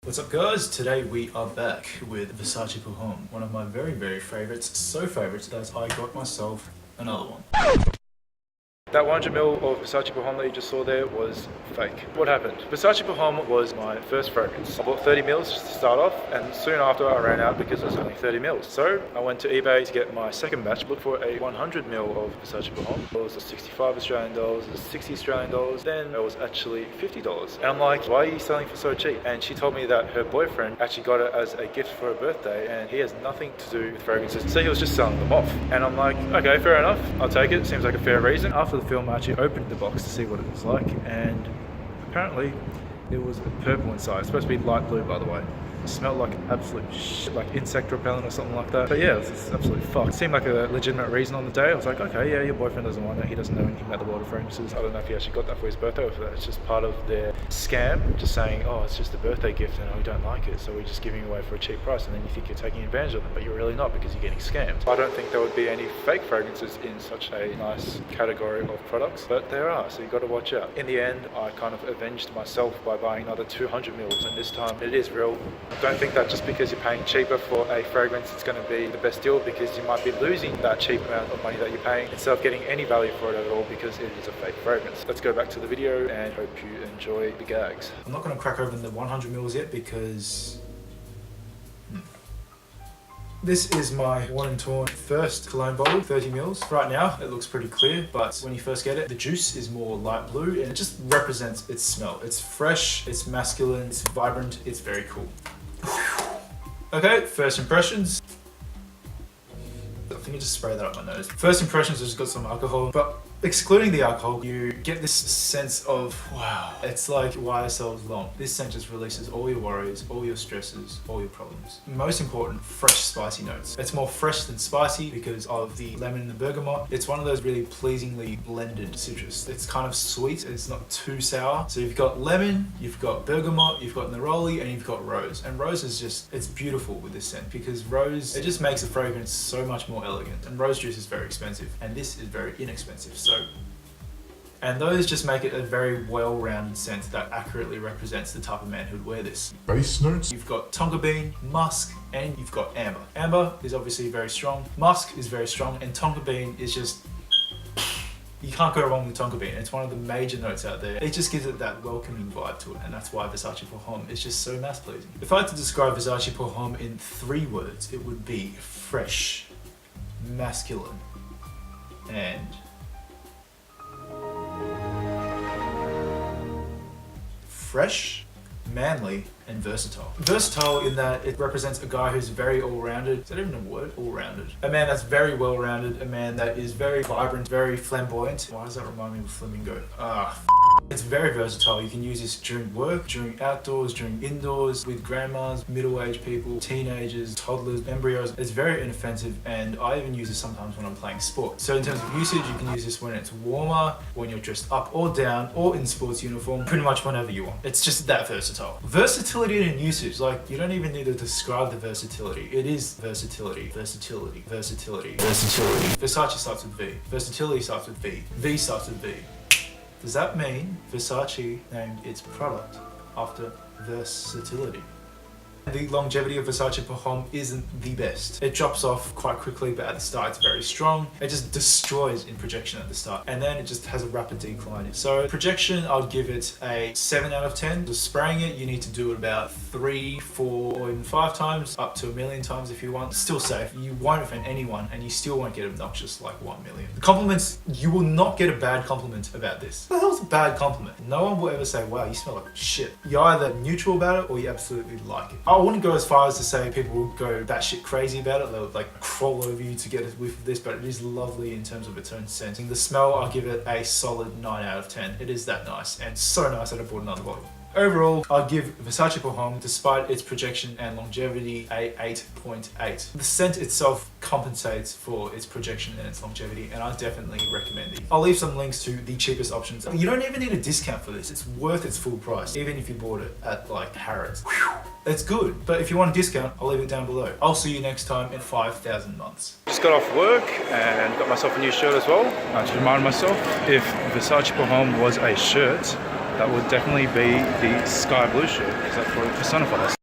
What's up guys? Today we are back with Versace for Homme, one of my very favorites, so favorites that I got myself another one. That 100ml of Versace for Homme that you just saw there was fake. What happened? Versace for Homme was my first fragrance. I bought 30 mils just to start off, and soon after I ran out because it was only 30 mils. So I went to eBay to get my second batch, looked for a 100ml of Versace for Homme. It was 65 Australian dollars, it was 60 Australian dollars, then it was actually $50. And I'm like, why are you selling for so cheap? And she told me that her boyfriend actually got it as a gift for her birthday, and he has nothing to do with fragrances, so he was just selling them off. And I'm like, okay, fair enough, I'll take it, seems like a fair reason. After the film, I actually opened the box to see what it was like, and apparently it was purple inside. It's supposed to be light blue, by the way. It smelled like absolute shit, like insect repellent or something like that. But yeah, it was absolute fuck. It seemed like a legitimate reason on the day. I was like, okay, yeah, your boyfriend doesn't want it. He doesn't know anything about the world of fragrances. I don't know if he actually got that for his birthday or if that's just part of their scam, just saying, oh, it's just a birthday gift and we don't like it, so we're just giving it away for a cheap price, and then you think you're taking advantage of them, but you're really not because you're getting scammed. I don't think there would be any fake fragrances in such a nice category of products, but there are, so you've got to watch out. In the end, I kind of avenged myself by buying another 200 mils, and this time it is real. I don't think that just because you're paying cheaper for a fragrance, it's going to be the best deal, because you might be losing that cheap amount of money that you're paying instead of getting any value for it at all, because it is a fake fragrance. Let's go back to the video and hope you enjoy the gags. I'm not going to crack open the 100 mils yet because this is my Worn and Torn first cologne bottle, 30 mils. Right now, it looks pretty clear, but when you first get it, the juice is more light blue, and it just represents its smell. It's fresh, it's masculine, it's vibrant, it's very cool. Okay, first impressions. I think I just spray that up my nose. First impressions, it's got some alcohol, but excluding the alcohol, you get this sense of, wow, it's like YSL's long. This scent just releases all your worries, all your stresses, all your problems. Most important, fresh spicy notes. It's more fresh than spicy because of the lemon and the bergamot. It's one of those really pleasingly blended citrus. It's kind of sweet, it's not too sour. So you've got lemon, you've got bergamot, you've got neroli, and you've got rose. And rose is just, it's beautiful with this scent because rose, it just makes the fragrance so much more elegant. And rose juice is very expensive, and this is very inexpensive. And those just make it a very well-rounded scent that accurately represents the type of man who'd wear this. Base notes? You've got tonka bean, musk, and you've got amber. Amber is obviously very strong, musk is very strong, and tonka bean is just, you can't go wrong with tonka bean. It's one of the major notes out there. It just gives it that welcoming vibe to it, and that's why Versace for Homme is just so mass-pleasing. If I had to describe Versace for Homme in 3 words, it would be fresh, masculine, and fresh, manly, and versatile. Versatile in that it represents a guy who's very all-rounded. Is that even a word? All-rounded. A man that's very well-rounded, a man that is very vibrant, very flamboyant. Why does that remind me of a flamingo? It's very versatile. You can use this during work, during outdoors, during indoors, with grandmas, middle-aged people, teenagers, toddlers, embryos. It's very inoffensive, and I even use this sometimes when I'm playing sport. So in terms of usage, you can use this when it's warmer, when you're dressed up or down, or in sports uniform, pretty much whenever you want. It's just that versatile. Versatility in usage, like you don't even need to describe the versatility. It is versatility, versatility, versatility, versatility. Versace starts with V. Versatility starts with V. V starts with V. Does that mean Versace named its product after versatility? The longevity of Versace for Homme isn't the best. It drops off quite quickly, but at the start it's very strong. It just destroys in projection at the start, and then it just has a rapid decline. So projection, I'd give it a 7 out of 10. So spraying it, you need to do it about 3, 4, or even 5 times, up to 1,000,000 times if you want. Still safe. You won't offend anyone, and you still won't get obnoxious like 1,000,000. The compliments, you will not get a bad compliment about this. What the hell's a bad compliment? No one will ever say, wow, you smell like shit. You're either neutral about it or you absolutely like it. I wouldn't go as far as to say people will go batshit crazy about it. They'll like crawl over you to get a whiff of this, but it is lovely in terms of its own scenting. The smell, I'll give it a solid 9 out of 10. It is that nice, and so nice that I bought another bottle. Overall, I'll give Versace for Homme, despite its projection and longevity, a 8.8. The scent itself compensates for its projection and its longevity, and I definitely recommend it. I'll leave some links to the cheapest options. You don't even need a discount for this. It's worth its full price, even if you bought it at like Harrods. It's good, but if you want a discount, I'll leave it down below. I'll see you next time in 5,000 months. Just got off work and got myself a new shirt as well. I just reminded myself, if Versace for Homme was a shirt, that would definitely be the sky blue shirt, because that's what it personifies.